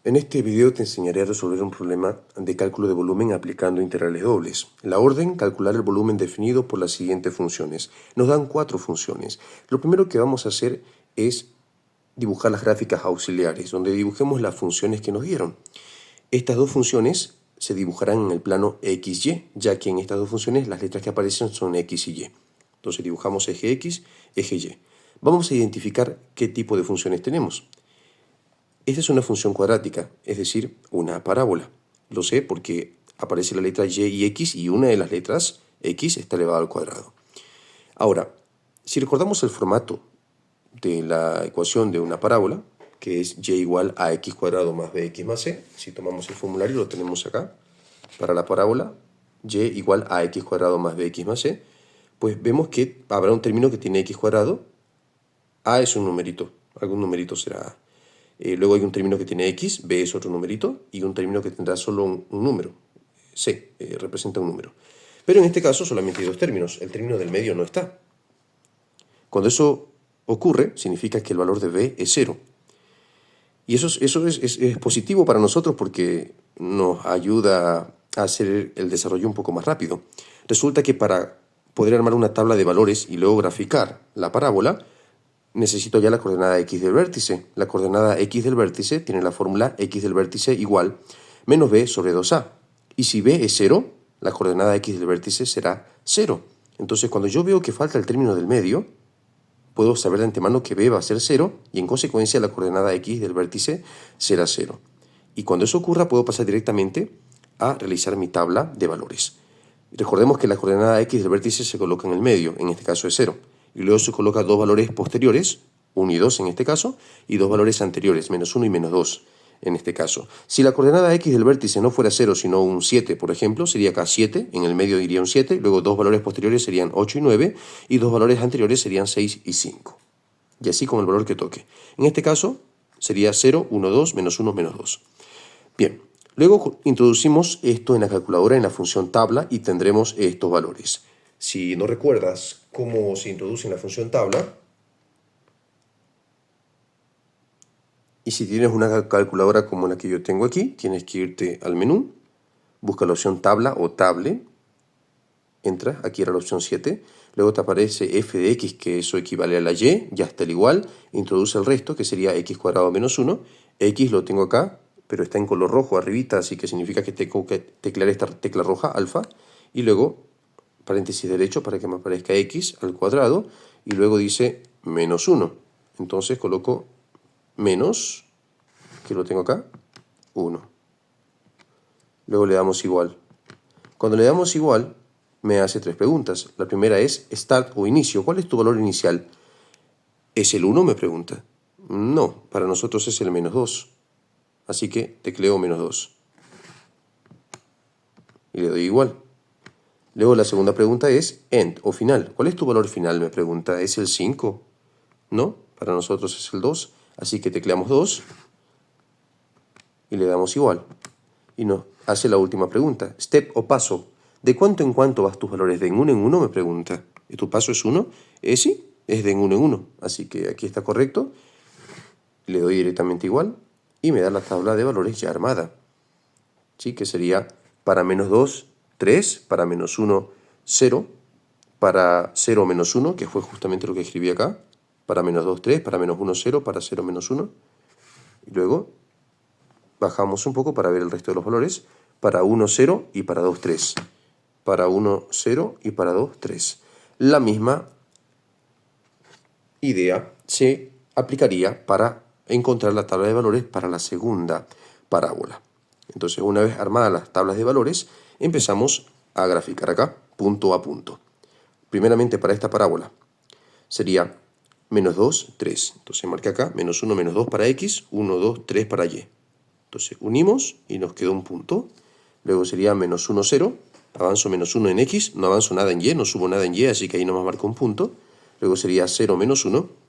En este video te enseñaré a resolver un problema de cálculo de volumen aplicando integrales dobles. La orden, calcular el volumen definido por las siguientes funciones. Nos dan 4 funciones. Lo primero que vamos a hacer es dibujar las gráficas auxiliares, donde dibujemos las funciones que nos dieron. Estas dos funciones se dibujarán en el plano XY, ya que en estas dos funciones las letras que aparecen son X y Y. Entonces dibujamos eje X, eje Y. Vamos a identificar qué tipo de funciones tenemos. Esta es una función cuadrática, es decir, una parábola. Lo sé porque aparece la letra Y y X y una de las letras X está elevada al cuadrado. Ahora, si recordamos el formato de la ecuación de una parábola, que es y igual a x cuadrado más bx más c, si tomamos el formulario lo tenemos acá, para la parábola y igual a x cuadrado más bx más c, pues vemos que habrá un término que tiene x cuadrado, a es un numerito, algún numerito será a. Luego hay un término que tiene x, b es otro numerito, y un término que tendrá solo un número, c, representa un número. Pero en este caso solamente hay dos términos, el término del medio no está. Cuando eso ocurre, significa que el valor de b es 0. Y eso es positivo para nosotros porque nos ayuda a hacer el desarrollo un poco más rápido. Resulta que para poder armar una tabla de valores y luego graficar la parábola, necesito ya la coordenada x del vértice. La coordenada x del vértice tiene la fórmula x del vértice igual menos b sobre 2a. Y si b es 0, la coordenada x del vértice será 0. Entonces, cuando yo veo que falta el término del medio, puedo saber de antemano que b va a ser 0 y en consecuencia la coordenada x del vértice será 0. Y cuando eso ocurra, puedo pasar directamente a realizar mi tabla de valores. Recordemos que la coordenada x del vértice se coloca en el medio, en este caso es 0. Y luego se coloca dos valores posteriores, 1 y 2 en este caso, y dos valores anteriores, menos 1 y menos 2 en este caso. Si la coordenada x del vértice no fuera 0, sino un 7, por ejemplo, sería acá 7, en el medio iría un 7, luego dos valores posteriores serían 8 y 9, y dos valores anteriores serían 6 y 5. Y así con el valor que toque. En este caso sería 0, 1, 2, menos 1, menos 2. Bien, luego introducimos esto en la calculadora en la función tabla y tendremos estos valores. Si no recuerdas cómo se introduce en la función tabla, y si tienes una calculadora como la que yo tengo aquí, tienes que irte al menú, busca la opción tabla o table, entras, aquí era la opción 7, luego te aparece f de x, que eso equivale a la y, ya está el igual, introduce el resto, que sería x cuadrado menos 1, x lo tengo acá, pero está en color rojo arribita, así que significa que tengo que teclear esta tecla roja, alfa, y luego paréntesis derecho para que me aparezca x al cuadrado, y luego dice menos 1. Entonces coloco menos, que lo tengo acá, 1. Luego le damos igual. Cuando le damos igual, me hace 3 preguntas. La primera es start o inicio. ¿Cuál es tu valor inicial? ¿Es el 1? Me pregunta. No, para nosotros es el menos 2. Así que tecleo menos 2. Y le doy igual. Luego la segunda pregunta es end o final. ¿Cuál es tu valor final? Me pregunta. ¿Es el 5? No, para nosotros es el 2. Así que tecleamos 2 y le damos igual. Y nos hace la última pregunta. Step o paso. ¿De cuánto en cuánto vas tus valores? ¿De en 1 en 1? Me pregunta. ¿Y tu paso es 1? Sí, es de en 1 en 1. Así que aquí está correcto. Le doy directamente igual y me da la tabla de valores ya armada. ¿Sí? Que sería para menos 2, 3, para menos 1, 0, para 0 menos 1, que fue justamente lo que escribí acá, para menos 2, 3, para menos 1, 0, para 0 menos 1. Y luego bajamos un poco para ver el resto de los valores, para 1, 0 y para 2, 3. Para 1, 0 y para 2, 3. La misma idea se aplicaría para encontrar la tabla de valores para la segunda parábola. Entonces, una vez armadas las tablas de valores, empezamos a graficar acá, punto a punto. Primeramente, para esta parábola, sería menos 2, 3. Entonces, marqué acá, menos 1, menos 2 para x, 1, 2, 3 para y. Entonces, unimos y nos quedó un punto. Luego sería menos 1, 0. Avanzo menos 1 en x, no avanzo nada en y, no subo nada en y, así que ahí nomás marco un punto. Luego sería 0, menos 1.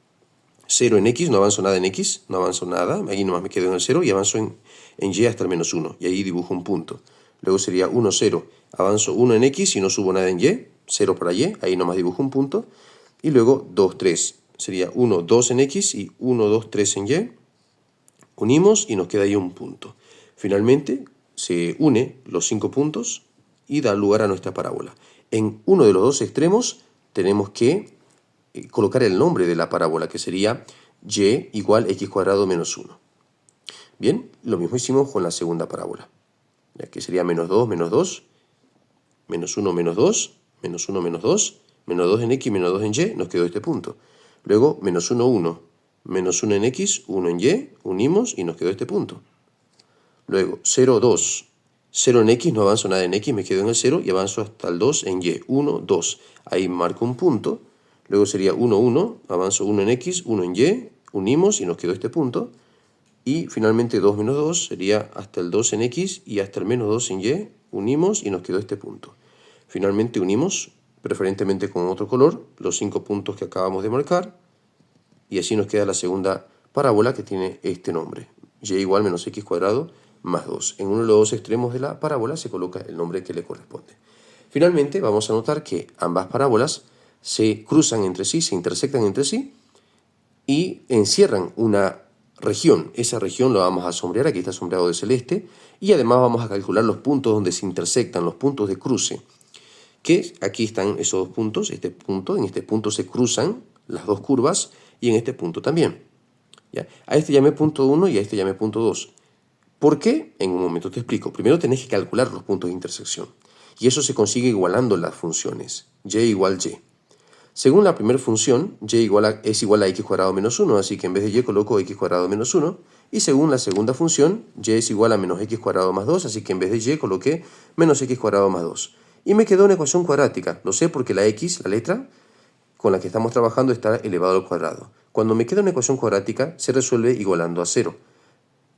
0 en x, no avanzo nada en x, no avanzo nada, ahí nomás me quedo en el 0 y avanzo en y hasta el menos 1, y ahí dibujo un punto. Luego sería 1, 0, avanzo 1 en x y no subo nada en y, 0 para y, ahí nomás dibujo un punto. Y luego 2, 3, sería 1, 2 en x y 1, 2, 3 en y. Unimos y nos queda ahí un punto. Finalmente se une los 5 puntos y da lugar a nuestra parábola. En uno de los dos extremos tenemos que colocar el nombre de la parábola, que sería y igual x cuadrado menos 1. Bien, lo mismo hicimos con la segunda parábola, ya que sería menos 2, menos 2, menos 1, menos 2, menos 1, menos 2, menos 2 en x, menos 2 en y, nos quedó este punto. Luego, menos 1, 1, menos 1 en x, 1 en y, unimos y nos quedó este punto. Luego, 0, 2, 0 en x, no avanzo nada en x, me quedo en el 0 y avanzo hasta el 2 en y, 1, 2. Ahí marco un punto. Luego sería 1, 1, avanzo 1 en x, 1 en y, unimos y nos quedó este punto. Y finalmente 2 menos 2 sería hasta el 2 en x y hasta el menos 2 en y, unimos y nos quedó este punto. Finalmente unimos, preferentemente con otro color, los 5 puntos que acabamos de marcar. Y así nos queda la segunda parábola que tiene este nombre. Y igual menos x cuadrado más 2. En uno de los dos extremos de la parábola se coloca el nombre que le corresponde. Finalmente vamos a notar que ambas parábolas se cruzan entre sí, se intersectan entre sí y encierran una región. Esa región la vamos a sombrear, aquí está sombreado de celeste, y además vamos a calcular los puntos donde se intersectan, los puntos de cruce. Que aquí están esos dos puntos, en este punto se cruzan las dos curvas y en este punto también. ¿Ya? A este llamé punto 1 y a este llamé punto 2. ¿Por qué? En un momento te explico. Primero tenés que calcular los puntos de intersección. Y eso se consigue igualando las funciones. Y igual y. Según la primera función, y es igual a x cuadrado menos 1, así que en vez de y coloco x cuadrado menos 1. Y según la segunda función, y es igual a menos x cuadrado más 2, así que en vez de y coloqué menos x cuadrado más 2. Y me quedó una ecuación cuadrática. Lo sé porque la x, la letra con la que estamos trabajando, está elevado al cuadrado. Cuando me queda una ecuación cuadrática, se resuelve igualando a 0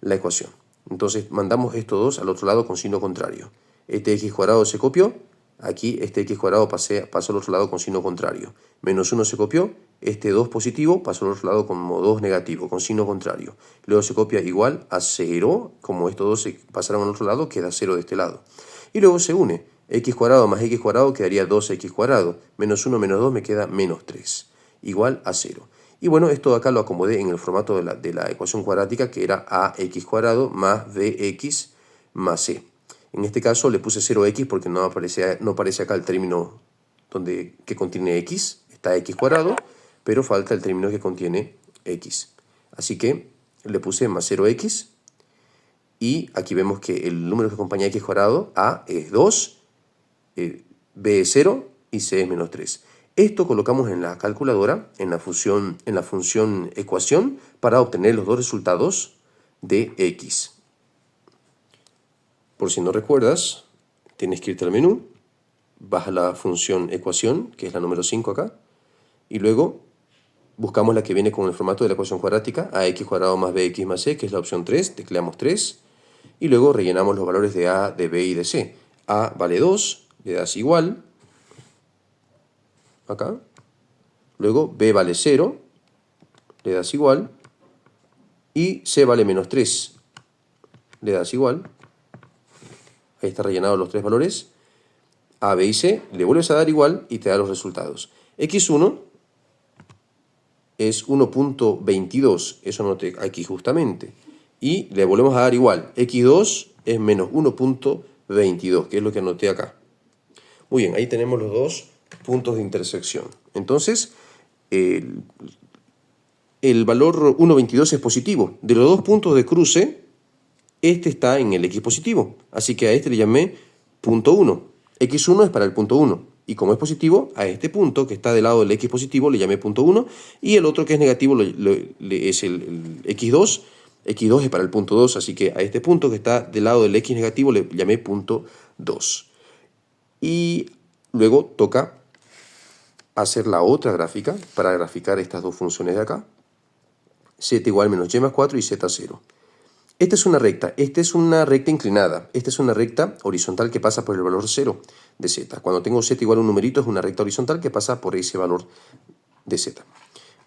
la ecuación. Entonces mandamos estos dos al otro lado con signo contrario. Este x cuadrado se copió, aquí este x cuadrado pasó al otro lado con signo contrario. Menos 1 se copió, este 2 positivo pasó al otro lado como 2 negativo, con signo contrario. Luego se copia igual a 0, como estos dos se pasaron al otro lado, queda 0 de este lado. Y luego se une, x cuadrado más x cuadrado quedaría 2x cuadrado, menos 1 menos 2 me queda menos 3, igual a 0. Y bueno, esto de acá lo acomodé en el formato de la ecuación cuadrática, que era ax cuadrado más bx más c. En este caso le puse 0x porque no aparece acá el término que contiene x, está x cuadrado, pero falta el término que contiene x. Así que le puse más 0x, y aquí vemos que el número que acompaña a x cuadrado, a es 2, b es 0 y c es menos 3. Esto colocamos en la calculadora, en la función ecuación, para obtener los dos resultados de x. Por si no recuerdas, tienes que irte al menú, vas a la función ecuación, que es la número 5 acá, y luego buscamos la que viene con el formato de la ecuación cuadrática, ax cuadrado más bx más c, que es la opción 3, tecleamos 3, y luego rellenamos los valores de a, de b y de c. A vale 2, le das igual, acá. Luego b vale 0, le das igual. Y c vale menos 3, le das igual. Ahí está rellenado los tres valores. A, b y c, le vuelves a dar igual y te da los resultados. x1 es 1.22, eso anoté aquí justamente. Y le volvemos a dar igual. x2 es menos 1.22, que es lo que anoté acá. Muy bien, ahí tenemos los dos puntos de intersección. Entonces, el valor 1.22 es positivo. De los dos puntos de cruce, este está en el x positivo. Así que a este le llamé punto 1. x1 es para el punto 1. Y como es positivo, a este punto que está del lado del x positivo le llamé punto 1. Y el otro que es negativo es el x2. x2 es para el punto 2. Así que a este punto que está del lado del x negativo le llamé punto 2. Y luego toca hacer la otra gráfica para graficar estas dos funciones de acá. Z igual menos y más 4 y z 0. Esta es una recta inclinada. Esta es una recta horizontal que pasa por el valor 0 de z. Cuando tengo z igual a un numerito es una recta horizontal que pasa por ese valor de z.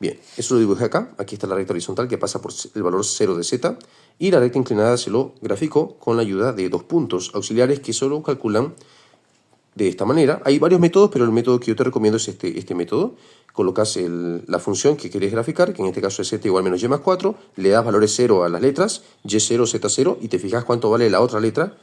Bien, eso lo dibujé acá. Aquí está la recta horizontal que pasa por el valor 0 de z. Y la recta inclinada se lo graficó con la ayuda de dos puntos auxiliares que solo calculan de esta manera. Hay varios métodos, pero el método que yo te recomiendo es este método. Colocas la función que querés graficar, que en este caso es z igual a menos y más 4, le das valores 0 a las letras, y0, z0, y te fijas cuánto vale la otra letra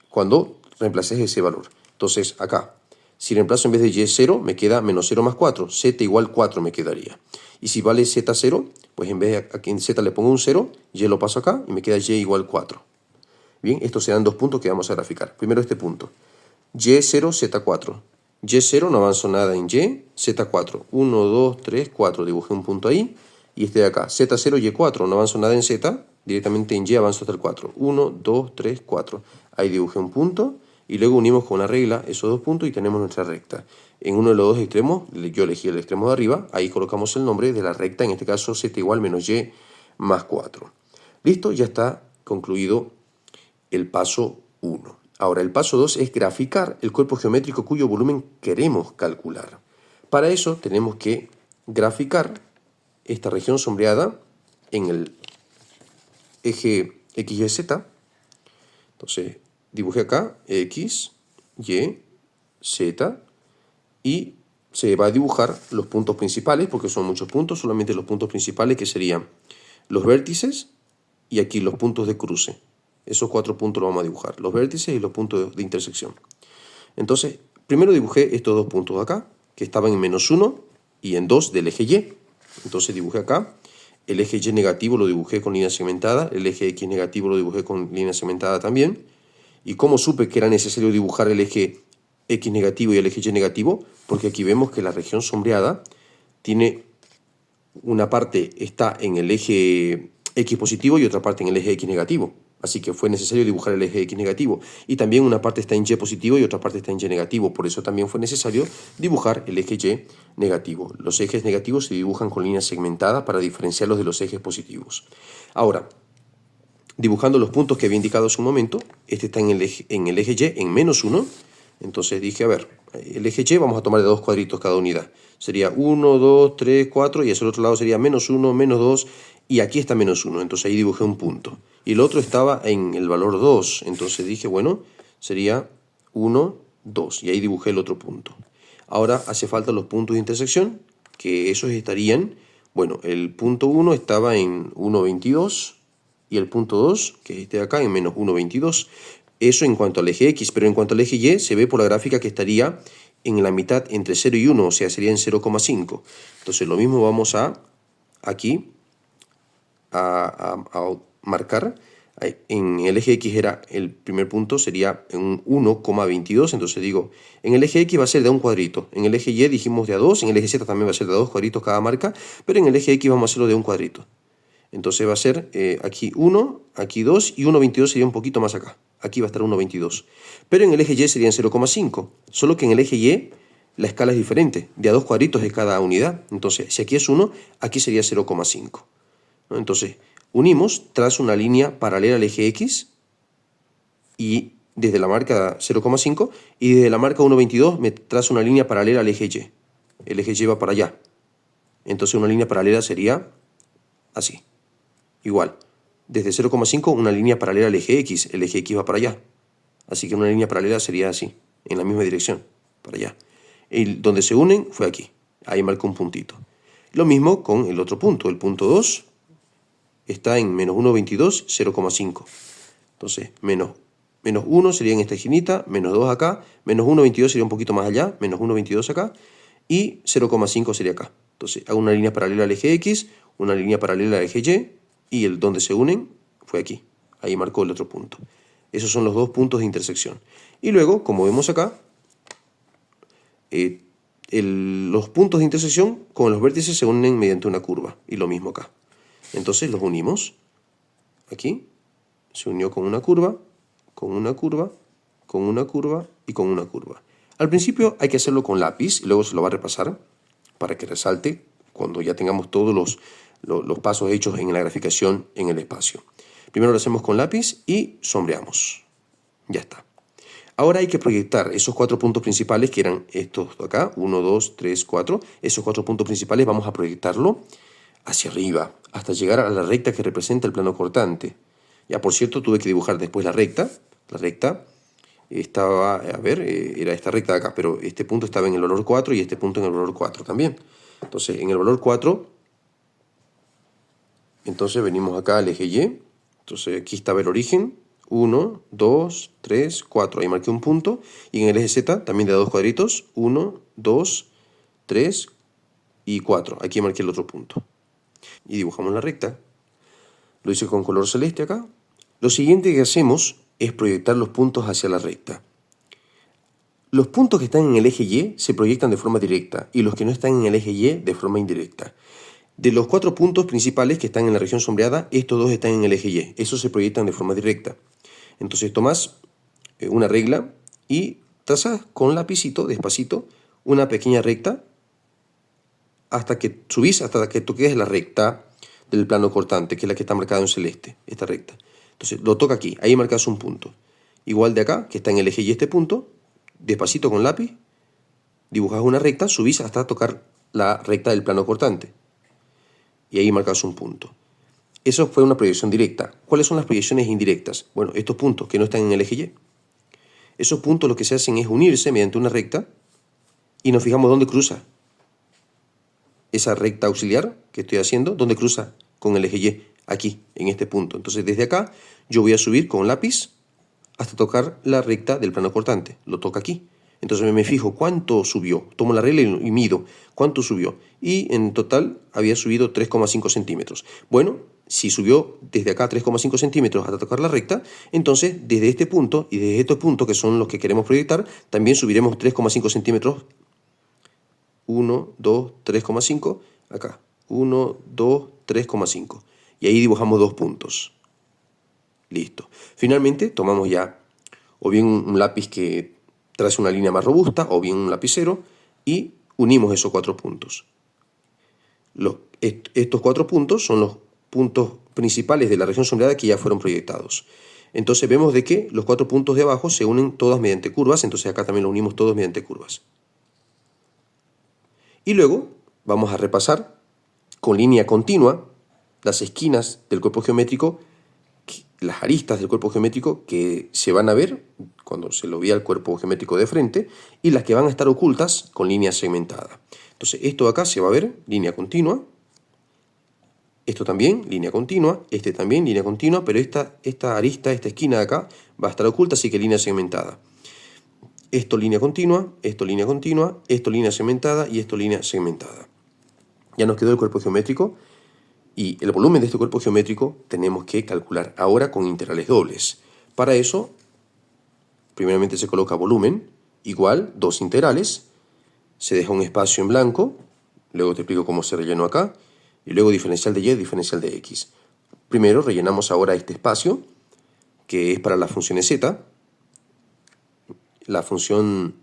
cuando reemplaces ese valor. Entonces, acá, si reemplazo en vez de y0, me queda menos 0 más 4, z igual 4 me quedaría. Y si vale z0, pues en vez de aquí en z le pongo un 0, y lo paso acá, y me queda y igual 4. Bien, estos serán dos puntos que vamos a graficar. Primero este punto. Y0, Z4. Y0 no avanzo nada en Y, Z4. 1, 2, 3, 4. Dibujé un punto ahí. Y este de acá, Z0, Y4. No avanzo nada en Z, directamente en Y avanzo hasta el 4. 1, 2, 3, 4. Ahí dibujé un punto. Y luego unimos con la regla esos dos puntos y tenemos nuestra recta. En uno de los dos extremos, yo elegí el extremo de arriba. Ahí colocamos el nombre de la recta, en este caso Z igual menos Y más 4. Listo, ya está concluido el paso 1. Ahora, el paso 2 es graficar el cuerpo geométrico cuyo volumen queremos calcular. Para eso tenemos que graficar esta región sombreada en el eje X, Y, Z. Entonces, dibujé acá X, Y, Z y se va a dibujar los puntos principales, porque son muchos puntos, solamente los puntos principales que serían los vértices y aquí los puntos de cruce. Esos 4 puntos los vamos a dibujar, los vértices y los puntos de intersección. Entonces, primero dibujé estos dos puntos de acá, que estaban en menos 1 y en 2 del eje Y. Entonces dibujé acá, el eje Y negativo lo dibujé con línea segmentada, el eje X negativo lo dibujé con línea segmentada también. ¿Y cómo supe que era necesario dibujar el eje X negativo y el eje Y negativo? Porque aquí vemos que la región sombreada tiene una parte está en el eje X positivo y otra parte en el eje X negativo. Así que fue necesario dibujar el eje X negativo. Y también una parte está en Y positivo y otra parte está en Y negativo. Por eso también fue necesario dibujar el eje Y negativo. Los ejes negativos se dibujan con líneas segmentadas para diferenciarlos de los ejes positivos. Ahora, dibujando los puntos que había indicado hace un momento, este está en el eje Y en menos 1. Entonces dije, a ver, el eje Y vamos a tomar de dos cuadritos cada unidad. Sería 1, 2, 3, 4 y hacia el otro lado sería menos 1, menos 2 y aquí está menos 1. Entonces ahí dibujé un punto. Y el otro estaba en el valor 2. Entonces dije, bueno, sería 1, 2 y ahí dibujé el otro punto. Ahora hace falta los puntos de intersección, que esos estarían, bueno, el punto 1 estaba en 1,22 y el punto 2, que es este de acá, en menos 1,22. Eso en cuanto al eje X, pero en cuanto al eje Y se ve por la gráfica que estaría en la mitad entre 0 y 1, o sea, sería en 0,5. Entonces lo mismo vamos a aquí a marcar. En el eje X era el primer punto, sería en 1,22. Entonces digo, en el eje X va a ser de un cuadrito. En el eje Y dijimos de a 2, en el eje Z también va a ser de a 2 cuadritos cada marca, pero en el eje X vamos a hacerlo de un cuadrito. Entonces va a ser aquí 1, aquí 2 y 1,22 sería un poquito más acá. Aquí va a estar 1,22. Pero en el eje Y sería en 0,5. Solo que en el eje Y la escala es diferente. De a 2 cuadritos de cada unidad. Entonces, si aquí es 1, aquí sería 0,5. ¿No? Entonces, unimos, trazo una línea paralela al eje X y desde la marca 0,5 y desde la marca 1,22 me trazo una línea paralela al eje Y. El eje Y va para allá. Entonces una línea paralela sería así. Igual, desde 0,5 una línea paralela al eje X, el eje X va para allá. Así que una línea paralela sería así, en la misma dirección, para allá. Y donde se unen fue aquí, ahí marco un puntito. Lo mismo con el otro punto, el punto 2 está en menos 1,22, 0,5. Entonces, menos 1 sería en esta esquinita, menos 2 acá, menos 1,22 sería un poquito más allá, menos 1,22 acá, y 0,5 sería acá. Entonces, hago una línea paralela al eje X, una línea paralela al eje Y el donde se unen fue aquí. Ahí marcó el otro punto. Esos son los dos puntos de intersección. Y luego, como vemos acá, los puntos de intersección con los vértices se unen mediante una curva. Y lo mismo acá. Entonces los unimos. Aquí se unió con una curva, con una curva, con una curva y con una curva. Al principio hay que hacerlo con lápiz y luego se lo va a repasar para que resalte cuando ya tengamos todos los pasos hechos en la graficación en el espacio. Primero lo hacemos con lápiz y sombreamos. Ya está. Ahora hay que proyectar esos 4 puntos principales que eran estos de acá, 1, 2, 3, 4. Esos 4 puntos principales vamos a proyectarlo hacia arriba, hasta llegar a la recta que representa el plano cortante. Ya, por cierto, tuve que dibujar después la recta estaba, a ver, era esta recta de acá, pero este punto estaba en el valor 4 y este punto en el valor 4 también. Entonces, en el valor 4, entonces venimos acá al eje Y. Entonces, aquí estaba el origen. 1, 2, 3, 4. Ahí marqué un punto. Y en el eje Z también de 2 cuadritos. 1, 2, 3 y 4. Aquí marqué el otro punto. Y dibujamos la recta. Lo hice con color celeste acá. Lo siguiente que hacemos es proyectar los puntos hacia la recta. Los puntos que están en el eje Y se proyectan de forma directa y los que no están en el eje Y de forma indirecta. De los 4 puntos principales que están en la región sombreada, estos 2 están en el eje Y. Esos se proyectan de forma directa. Entonces tomás una regla y trazas con lapicito, despacito, una pequeña recta hasta que subís, hasta que toques la recta del plano cortante, que es la que está marcada en celeste, esta recta. Entonces lo toca aquí, ahí marcas un punto. Igual de acá, que está en el eje Y este punto, despacito con lápiz, dibujas una recta, subís hasta tocar la recta del plano cortante. Y ahí marcas un punto. Eso fue una proyección directa. ¿Cuáles son las proyecciones indirectas? Bueno, estos puntos que no están en el eje Y. Esos puntos lo que se hacen es unirse mediante una recta y nos fijamos dónde cruza. Esa recta auxiliar que estoy haciendo, ¿dónde cruza con el eje Y? Aquí, en este punto. Entonces desde acá yo voy a subir con lápiz hasta tocar la recta del plano cortante. Lo toco aquí. Entonces me fijo cuánto subió. Tomo la regla y mido cuánto subió. Y en total había subido 3,5 centímetros. Bueno, si subió desde acá 3,5 centímetros hasta tocar la recta, entonces desde este punto y desde estos puntos que son los que queremos proyectar, también subiremos 3,5 centímetros. 1, 2, 3,5. Acá. 1, 2, 3,5. Y ahí dibujamos 2 puntos. Listo. Finalmente tomamos ya o bien un lápiz que trace una línea más robusta o bien un lapicero y unimos esos 4 puntos. Estos 4 puntos son los puntos principales de la región sombreada que ya fueron proyectados. Entonces vemos de que los 4 puntos de abajo se unen todas mediante curvas, entonces acá también lo unimos todos mediante curvas. Y luego vamos a repasar con línea continua las esquinas del cuerpo geométrico, las aristas del cuerpo geométrico que se van a ver cuando se lo vea el cuerpo geométrico de frente y las que van a estar ocultas con línea segmentada. Entonces esto de acá se va a ver línea continua, esto también línea continua, este también línea continua, pero esta arista, esta esquina de acá va a estar oculta, así que línea segmentada. Esto línea continua, esto línea continua, esto línea segmentada y esto línea segmentada. Ya nos quedó el cuerpo geométrico. Y el volumen de este cuerpo geométrico tenemos que calcular ahora con integrales dobles. Para eso, primeramente se coloca volumen igual 2 integrales, se deja un espacio en blanco, luego te explico cómo se rellenó acá, y luego diferencial de y, diferencial de x. Primero rellenamos ahora este espacio, que es para las funciones z. La función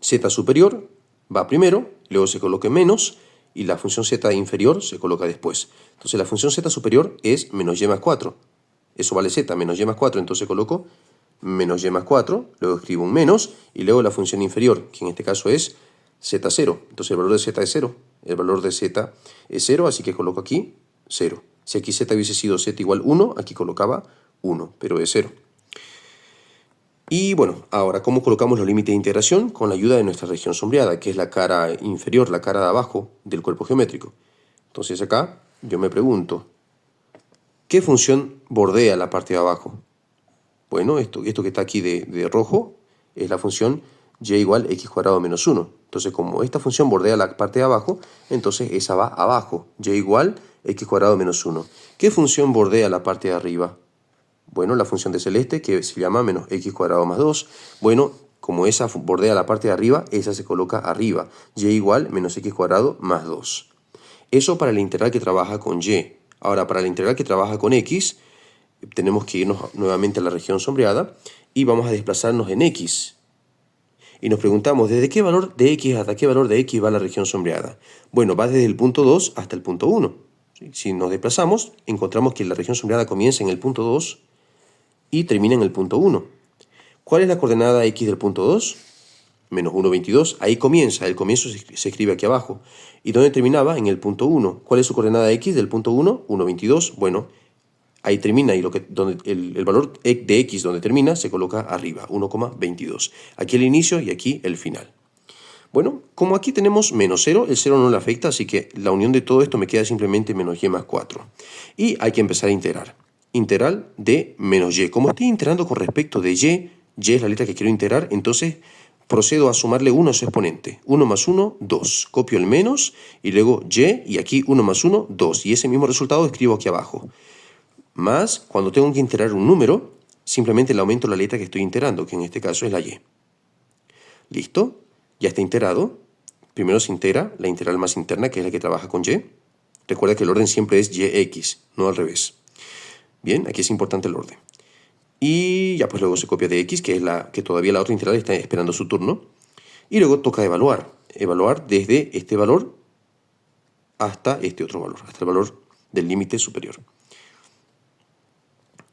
z superior va primero, luego se coloca menos, y la función z inferior se coloca después. Entonces la función z superior es menos y más 4. Eso vale z, menos y más 4. Entonces coloco menos y más 4, luego escribo un menos, y luego la función inferior, que en este caso es z0. Entonces el valor de z es 0. El valor de z es 0, así que coloco aquí 0. Si aquí z hubiese sido z igual 1, aquí colocaba 1, pero es 0. Y bueno, ahora, ¿cómo colocamos los límites de integración? Con la ayuda de nuestra región sombreada, que es la cara inferior, la cara de abajo del cuerpo geométrico. Entonces acá yo me pregunto, ¿qué función bordea la parte de abajo? Bueno, esto que está aquí de rojo es la función y igual x cuadrado menos 1. Entonces, como esta función bordea la parte de abajo, entonces esa va abajo, y igual x cuadrado menos 1. ¿Qué función bordea la parte de arriba? Bueno, la función de celeste, que se llama menos x cuadrado más 2. Bueno, como esa bordea la parte de arriba, esa se coloca arriba. Y igual menos x cuadrado más 2. Eso para la integral que trabaja con y. Ahora, para la integral que trabaja con x, tenemos que irnos nuevamente a la región sombreada y vamos a desplazarnos en x. Y nos preguntamos, ¿desde qué valor de x hasta qué valor de x va la región sombreada? Bueno, va desde el punto 2 hasta el punto 1. Si nos desplazamos, encontramos que la región sombreada comienza en el punto 2 y termina en el punto 1. ¿Cuál es la coordenada x del punto 2? Menos 1, 22. Ahí comienza. El comienzo se escribe aquí abajo. ¿Y dónde terminaba? En el punto 1. ¿Cuál es su coordenada x del punto 1? 1, 22. Bueno, Ahí termina y donde el valor de x donde termina se coloca arriba, 1,22. Aquí el inicio y aquí el final. Bueno, como aquí tenemos menos 0, el 0 no le afecta, así que la unión de todo esto me queda simplemente menos y más 4. Y hay que empezar a integrar. Integral de menos y. Como estoy integrando con respecto de y es la letra que quiero integrar, entonces procedo a sumarle 1 a su exponente. 1 más 1, 2. Copio el menos y luego y aquí 1 más 1, 2. Y ese mismo resultado escribo aquí abajo. Más, cuando tengo que integrar un número, simplemente le aumento la letra que estoy integrando, que en este caso es la y. ¿Listo? Ya está integrado. Primero se integra la integral más interna, que es la que trabaja con y. Recuerda que el orden siempre es yx, no al revés. Bien, aquí es importante el orden. Y ya pues luego se copia de x, que es la que todavía la otra integral está esperando su turno. Y luego toca evaluar. Evaluar desde este valor hasta este otro valor, hasta el valor del límite superior.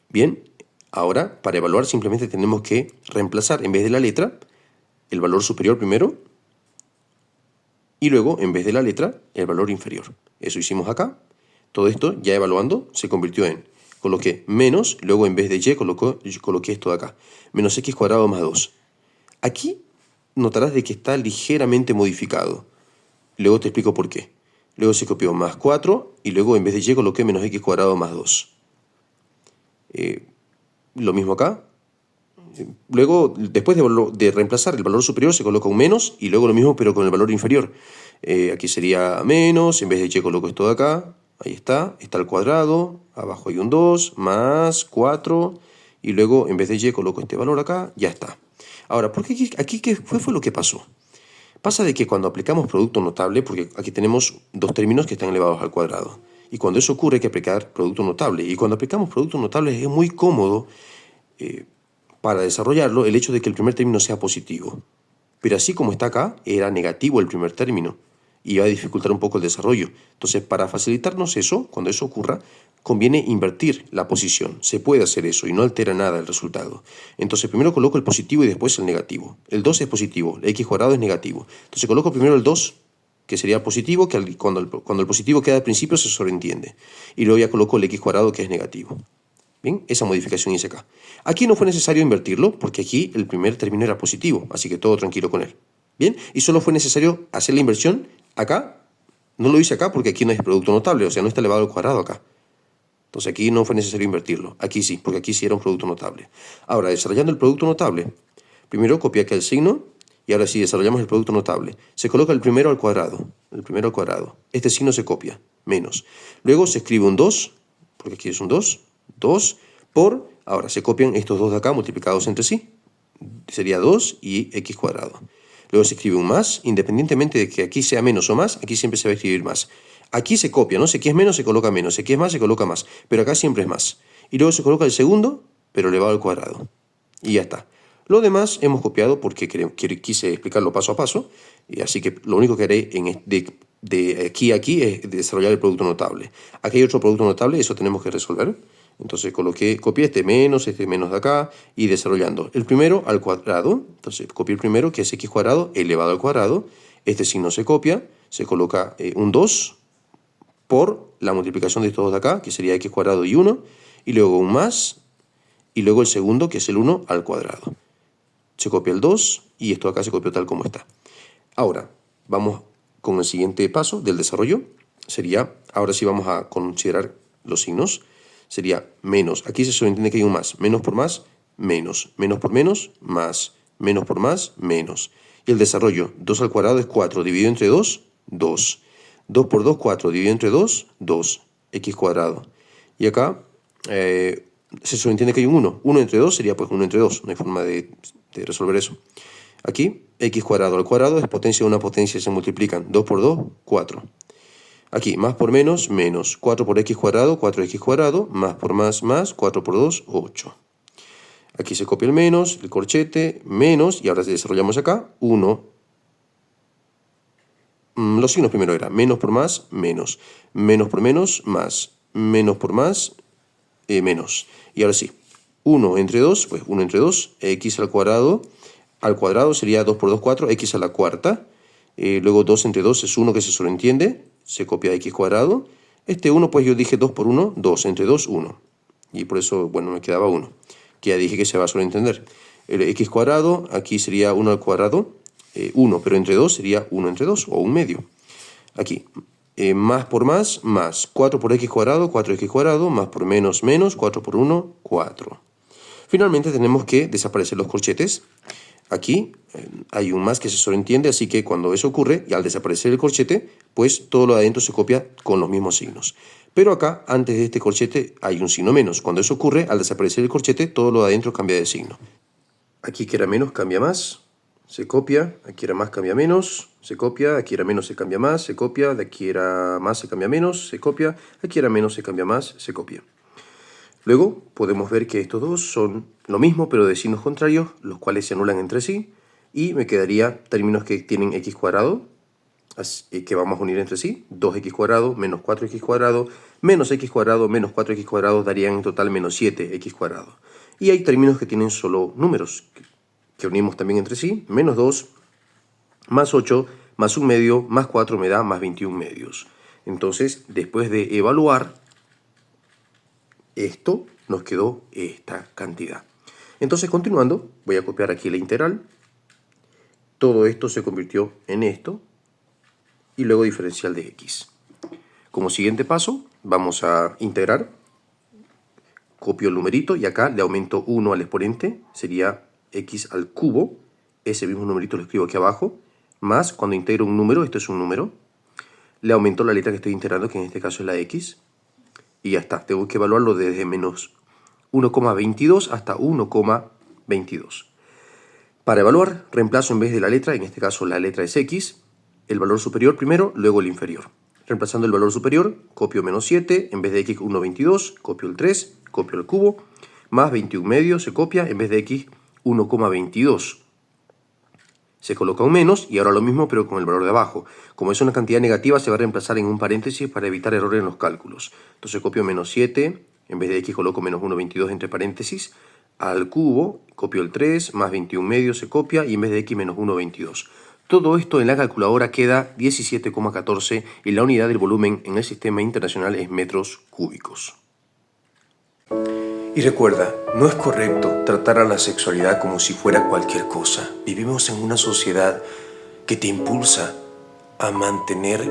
Bien, ahora para evaluar simplemente tenemos que reemplazar en vez de la letra el valor superior primero y luego en vez de la letra el valor inferior. Eso hicimos acá. Todo esto ya evaluando se convirtió en, coloqué menos, luego en vez de y coloqué esto de acá, menos x cuadrado más 2. Aquí notarás de que está ligeramente modificado. Luego te explico por qué. Luego se copió más 4 y luego en vez de y coloqué menos x cuadrado más 2. Lo mismo acá. Luego, después de reemplazar el valor superior, se coloca un menos y luego lo mismo pero con el valor inferior. Aquí sería menos, en vez de y coloco esto de acá. Ahí está al cuadrado, abajo hay un 2, más 4 y luego en vez de y coloco este valor acá, ya está. Ahora, ¿por qué aquí qué fue lo que pasó? Pasa de que cuando aplicamos producto notable, porque aquí tenemos dos términos que están elevados al cuadrado, y cuando eso ocurre hay que aplicar producto notable, y cuando aplicamos producto notable es muy cómodo para desarrollarlo el hecho de que el primer término sea positivo. Pero así como está acá, era negativo el primer término, y va a dificultar un poco el desarrollo. Entonces, para facilitarnos eso, cuando eso ocurra, conviene invertir la posición. Se puede hacer eso y no altera nada el resultado. Entonces, primero coloco el positivo y después el negativo. El 2 es positivo, el x cuadrado es negativo. Entonces, coloco primero el 2, que sería positivo, que cuando el positivo queda al principio se sobreentiende. Y luego ya coloco el x cuadrado, que es negativo. Bien, esa modificación hice acá. Aquí no fue necesario invertirlo, porque aquí el primer término era positivo, así que todo tranquilo con él. Bien, y solo fue necesario hacer la inversión acá. No lo hice acá porque aquí no es producto notable, o sea, no está elevado al cuadrado acá. Entonces aquí no fue necesario invertirlo. Aquí sí, porque aquí sí era un producto notable. Ahora, desarrollando el producto notable, primero copié acá el signo, y ahora sí, desarrollamos el producto notable. Se coloca el primero al cuadrado. El primero al cuadrado. Este signo se copia, menos. Luego se escribe un 2, porque aquí es un 2. 2 por, ahora se copian estos dos de acá multiplicados entre sí. Sería 2 y x cuadrado. Luego se escribe un más, independientemente de que aquí sea menos o más, aquí siempre se va a escribir más. Aquí se copia, ¿no? Si aquí es menos se coloca menos, si aquí es más se coloca más, pero acá siempre es más. Y luego se coloca el segundo, pero elevado al cuadrado. Y ya está. Lo demás hemos copiado porque quise explicarlo paso a paso, y así que lo único que haré de aquí a aquí es desarrollar el producto notable. Aquí hay otro producto notable, eso tenemos que resolver. Entonces copié este menos de acá y desarrollando el primero al cuadrado. Entonces copié el primero, que es x cuadrado elevado al cuadrado. Este signo se copia, se coloca un 2 por la multiplicación de estos dos de acá, que sería x cuadrado y 1, y luego un más, y luego el segundo, que es el 1 al cuadrado. Se copia el 2 y esto acá se copió tal como está. Ahora, vamos con el siguiente paso del desarrollo. Sería, ahora sí vamos a considerar los signos. Sería menos, aquí se sobreentiende que hay un más, menos por más, menos, menos por menos, más, menos por más, menos. Y el desarrollo, 2 al cuadrado es 4, dividido entre 2, 2. 2 por 2, 4, dividido entre 2, 2, x cuadrado. Y acá se sobreentiende que hay un 1, 1 entre 2 sería pues 1 entre 2, no hay forma de resolver eso. Aquí, x cuadrado al cuadrado es potencia de una potencia, se multiplican, 2 por 2, 4. Aquí, más por menos, menos. 4 por x cuadrado, 4x cuadrado. Más por más, 4 por 2, 8. Aquí se copia el menos, el corchete, menos. Y ahora desarrollamos acá, 1. Los signos primero era menos por más, menos. Menos por menos, más. Menos por más, menos. Y ahora sí, 1 entre 2, pues 1 entre 2. X al cuadrado sería 2 por 2, 4. X a la cuarta. Luego 2 entre 2 es 1 que se sobreentiende. Se copia x cuadrado. Este 1, pues yo dije 2 por 1, 2. Entre 2, 1. Y por eso, bueno, me quedaba 1, que ya dije que se va a sobreentender. El x cuadrado, aquí sería 1 al cuadrado, 1, pero entre 2 sería 1 entre 2, o 1 medio. Aquí, más por más, más 4 por x cuadrado, 4x cuadrado, más por menos, menos, 4 por 1, 4. Finalmente tenemos que desaparecer los corchetes. Aquí hay un más que se sobreentiende, así que cuando eso ocurre, y al desaparecer el corchete, pues todo lo de adentro se copia con los mismos signos. Pero acá, antes de este corchete, hay un signo menos. Cuando eso ocurre, al desaparecer el corchete, todo lo de adentro cambia de signo. Aquí que era menos cambia más, se copia, aquí era más cambia menos, se copia, aquí era menos se cambia más, se copia, de aquí era más se cambia menos, se copia, aquí era menos se cambia más, se copia. Luego podemos ver que estos dos son lo mismo pero de signos contrarios, los cuales se anulan entre sí, y me quedaría términos que tienen x cuadrado, que vamos a unir entre sí, 2x cuadrado menos 4x cuadrado menos x cuadrado menos 4x cuadrado darían en total menos 7x cuadrado. Y hay términos que tienen solo números, que unimos también entre sí, menos 2 más 8 más 1 medio más 4 me da más 21 medios. Entonces, después de evaluar esto, nos quedó esta cantidad. Entonces, continuando, voy a copiar aquí la integral. Todo esto se convirtió en esto. Y luego diferencial de x. Como siguiente paso, vamos a integrar. Copio el numerito y acá le aumento 1 al exponente. Sería x al cubo. Ese mismo numerito lo escribo aquí abajo. Más, cuando integro un número, esto es un número. Le aumento la letra que estoy integrando, que en este caso es la x. Y ya está, tengo que evaluarlo desde menos 1,22 hasta 1,22. Para evaluar, reemplazo en vez de la letra, en este caso la letra es x, el valor superior primero, luego el inferior. Reemplazando el valor superior, copio menos 7, en vez de x 1,22, copio el 3, copio el cubo, más 21 medio se copia, en vez de x 1,22. Se coloca un menos y ahora lo mismo pero con el valor de abajo. Como es una cantidad negativa se va a reemplazar en un paréntesis para evitar errores en los cálculos. Entonces copio menos 7, en vez de x coloco menos 1,22 entre paréntesis, al cubo, copio el 3, más 21 medio se copia y en vez de x menos 1,22. Todo esto en la calculadora queda 17,14 y la unidad del volumen en el sistema internacional es metros cúbicos. Y recuerda, no es correcto tratar a la sexualidad como si fuera cualquier cosa. Vivimos en una sociedad que te impulsa a mantener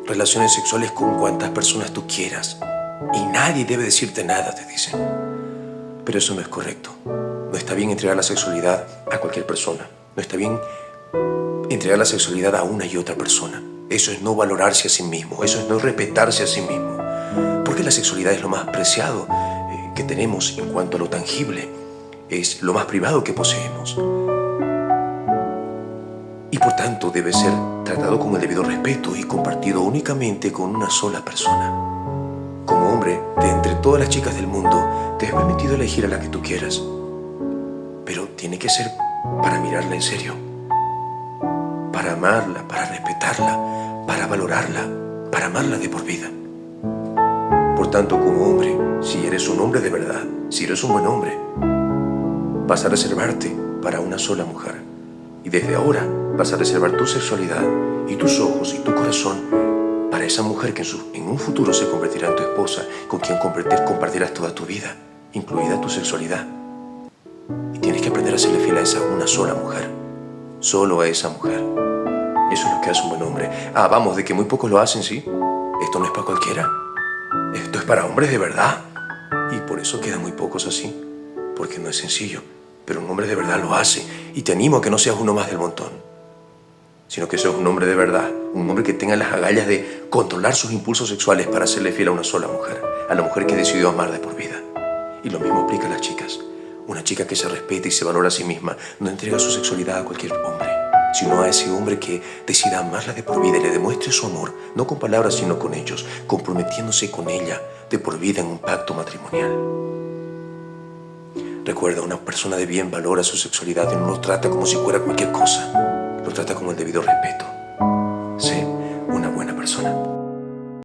relaciones sexuales con cuantas personas tú quieras. Y nadie debe decirte nada, te dicen. Pero eso no es correcto. No está bien entregar la sexualidad a cualquier persona. No está bien entregar la sexualidad a una y otra persona. Eso es no valorarse a sí mismo. Eso es no respetarse a sí mismo. Porque la sexualidad es lo más preciado que tenemos en cuanto a lo tangible, es lo más privado que poseemos. Y por tanto debe ser tratado con el debido respeto y compartido únicamente con una sola persona. Como hombre, de entre todas las chicas del mundo, te es permitido elegir a la que tú quieras. Pero tiene que ser para mirarla en serio, para amarla, para respetarla, para valorarla, para amarla de por vida. Por tanto, como hombre, si eres un hombre de verdad, si eres un buen hombre, vas a reservarte para una sola mujer. Y desde ahora vas a reservar tu sexualidad y tus ojos y tu corazón para esa mujer que en un futuro se convertirá en tu esposa, con quien compartirás toda tu vida, incluida tu sexualidad. Y tienes que aprender a serle fiel a esa una sola mujer, solo a esa mujer. Eso es lo que hace un buen hombre. Vamos, de que muy pocos lo hacen, ¿sí? Esto no es para cualquiera. Esto es para hombres de verdad. Y por eso quedan muy pocos así. Porque no es sencillo. Pero un hombre de verdad lo hace. Y te animo a que no seas uno más del montón. Sino que seas un hombre de verdad. Un hombre que tenga las agallas de controlar sus impulsos sexuales para serle fiel a una sola mujer. A la mujer que decidió amar de por vida. Y lo mismo aplica a las chicas. Una chica que se respeta y se valora a sí misma no entrega su sexualidad a cualquier hombre, sino a ese hombre que decida amarla de por vida y le demuestre su amor, no con palabras sino con hechos, comprometiéndose con ella de por vida en un pacto matrimonial. Recuerda, una persona de bien valora su sexualidad y no lo trata como si fuera cualquier cosa, lo trata con el debido respeto. Sé una buena persona.